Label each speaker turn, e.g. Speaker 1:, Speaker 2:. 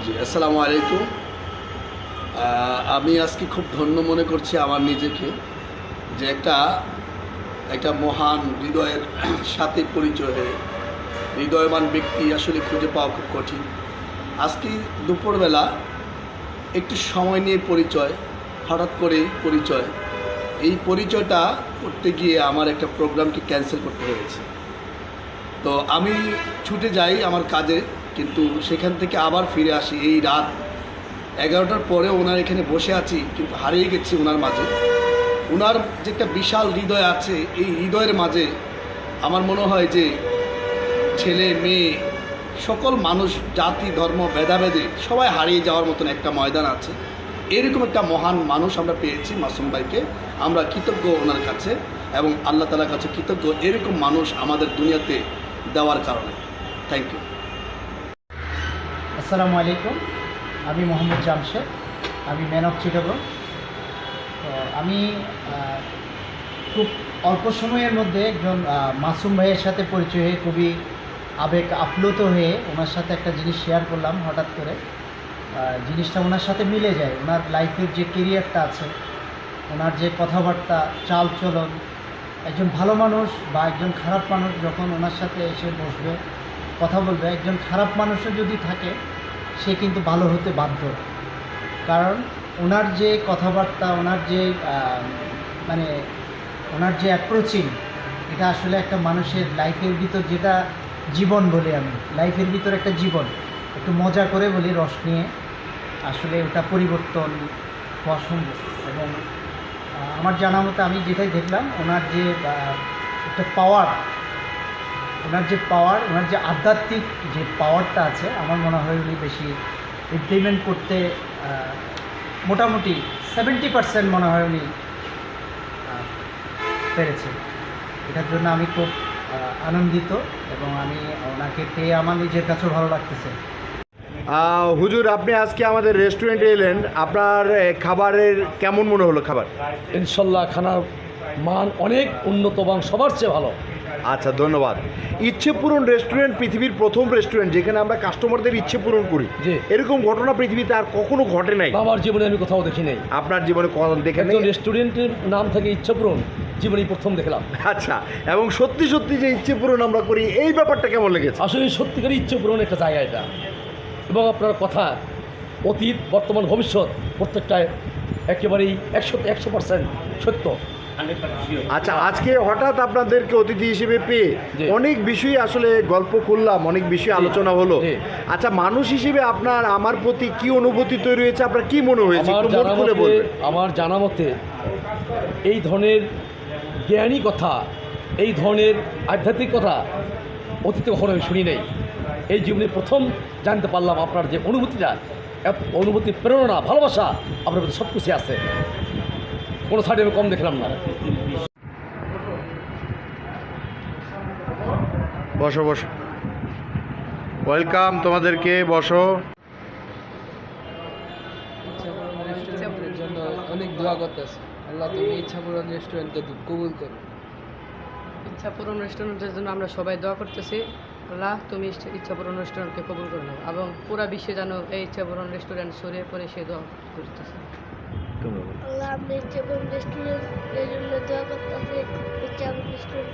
Speaker 1: জি, আসসালামু আলাইকুম। আমি আজকে খুব ধন্য মনে করছি আমার নিজেকে যে একটা মহান হৃদয়ের সাথে পরিচয় হয়ে হৃদয়বান ব্যক্তি আসলে খুঁজে পাওয়া খুব কঠিন। আজকে দুপুরবেলা একটু সময় নিয়ে পরিচয়, হঠাৎ করে পরিচয়, এই পরিচয়টা করতে গিয়ে আমার একটা প্রোগ্রামকে ক্যান্সেল করতে হয়েছে। তো আমি ছুটে যাই আমার কাজে, কিন্তু সেখান থেকে আবার ফিরে আসি এই রাত 11টার পরে। ওনার এখানে বসে আছি, কিন্তু হারিয়ে গেছি ওনার মাঝে। ওনার যে একটা বিশাল হৃদয় আছে, এই হৃদয়ের মাঝে আমার মনে হয় যে ছেলে মেয়ে সকল মানুষ, জাতি ধর্ম ভেদাভেদে সবাই হারিয়ে যাওয়ার মতন একটা ময়দান আছে। এরকম একটা মহান মানুষ আমরা পেয়েছি মাসুম ভাইকে। আমরা কৃতজ্ঞ ওনার কাছে এবং আল্লাহ তাআলার কাছে কৃতজ্ঞ এরকম মানুষ আমাদের দুনিয়াতে দেওয়ার কারণে। Thank you.
Speaker 2: আসসালামু আলাইকুম, আমি মোহাম্মদ জামশেদ, আমি ম্যান অফ চিটাগং। তো আমি খুব অল্প সময়ের মধ্যে একজন মাসুম ভাইয়ের সাথে পরিচয় হয়ে খুবই আবেগ আপ্লুত হয়ে ওনার সাথে একটা জিনিস শেয়ার করলাম। হঠাৎ করে জিনিসটা ওনার সাথে মিলে যায়। ওনার লাইফের যে কেরিয়ারটা আছে, ওনার যে কথাবার্তা, চাল চলন, একজন ভালো মানুষ বা একজন খারাপ মানুষ যখন ওনার সাথে এসে বসবে, কথা বলবে, একজন খারাপ মানুষও যদি থাকে সে কিন্তু ভালো হতে বাধ্য। কারণ ওনার যে কথাবার্তা, ওনার যে মানে ওনার যে অ্যাপ্রোচিং, এটা আসলে একটা মানুষের লাইফের ভিতর, যেটা জীবন বলি আমি, লাইফের ভিতর একটা জীবন, একটু মজা করে বলি রস নিয়ে, আসলে ওটা পরিবর্তন হওয়া সম্ভব। এবং আমার জানা মতো আমি যেটাই দেখলাম, ওনার যে একটা পাওয়ার, ওনার যে আধ্যাত্মিক যে পাওয়ারটা আছে, আমার মনে হয় উনি বেশি ইমপ্লিমেন্ট করতে মোটামুটি 70% মনে হয় উনি পেরেছে। এটার জন্য আমি খুব আনন্দিত এবং আমি ওনাকে পেয়ে আমার নিজের কাছেও ভালো লাগতেছে।
Speaker 3: হুজুর, আপনি আজকে আমাদের রেস্টুরেন্টে এলেন, আপনার খাবারের কেমন মনে হলো? খাবার
Speaker 4: ইনশাল্লাহ খানার মান অনেক উন্নত এবং সবার চেয়ে ভালো।
Speaker 3: আচ্ছা, ধন্যবাদ। ইচ্ছে পূরণ রেস্টুরেন্ট পৃথিবীর প্রথম রেস্টুরেন্ট যেখানে আমরা কাস্টমারদের ইচ্ছে পূরণ করি।
Speaker 4: জি।
Speaker 3: এরকম ঘটনা পৃথিবীতে আর কখনো ঘটে নাই।
Speaker 4: আমার জীবনে আমি কোথাও দেখি নাই।
Speaker 3: আপনার জীবনে দেখেন
Speaker 4: একজন রেস্টুরেন্টের নাম থেকে ইচ্ছা পূরণ জীবনেই প্রথম দেখলাম।
Speaker 3: আচ্ছা, এবং সত্যি সত্যি যে ইচ্ছে পূরণ আমরা করি, এই ব্যাপারটা কেমন লেগেছে?
Speaker 4: আসলে সত্যিকারই ইচ্ছে পূরণ একটা জায়গা এটা। এবং আপনার কথা অতীত বর্তমান ভবিষ্যৎ প্রত্যেকটায় একেবারেই 100% সত্য।
Speaker 3: আচ্ছা, আজকে হঠাৎ আপনাদেরকে অতিথি হিসেবে পেয়ে
Speaker 4: জি।
Speaker 3: অনেক বিষয় আসলে গল্প করলাম, অনেক বিষয় আলোচনা হলো।
Speaker 4: জি।
Speaker 3: আচ্ছা, মানুষ হিসেবে আপনার আমার প্রতি কি অনুভূতি তৈরি হয়েছে, আপনার কি মনে হয়েছে একটু মন খুলে বলবেন?
Speaker 4: আমার জানা মতে এই ধরনের জ্ঞানী কথা, এই ধরনের আধ্যাত্মিক কথা অতীতে কখনো আমি শুনি নাই। এই জীবনে প্রথম জানতে পারলাম আপনার যে অনুভূতিটা, অনুভূতি, প্রেরণা, ভালোবাসা আপনার প্রতি সব কিছু আছে, কোনো সাইডে আমি কম দেখলাম না।
Speaker 3: বসো বসো, ওয়েলকাম তোমাদেরকে, বসো।
Speaker 5: রেস্টুরেন্টের জন্য অনেক দোয়া করতেছি। আল্লাহ তুমি ইচ্ছাপূরণ রেস্টুরেন্টকে কবুল করো। ইচ্ছাপূরণ রেস্টুরেন্টের জন্য আমরা সবাই দোয়া করতেছি। আল্লাহ তুমি ইচ্ছাপূরণ রেস্টুরেন্টকে কবুল করে নাও এবং পুরা বিশ্বে যেন এই ইচ্ছাপূরণ রেস্টুরেন্ট ছড়িয়ে পড়ে সে দোয়া করতেছে।
Speaker 6: আল্লাহ, আমরা ইচ্ছাপূরণ রেস্টুরেন্টের জন্য দোয়া করতেছি। ইচ্ছাপূরণ রেস্টুরেন্ট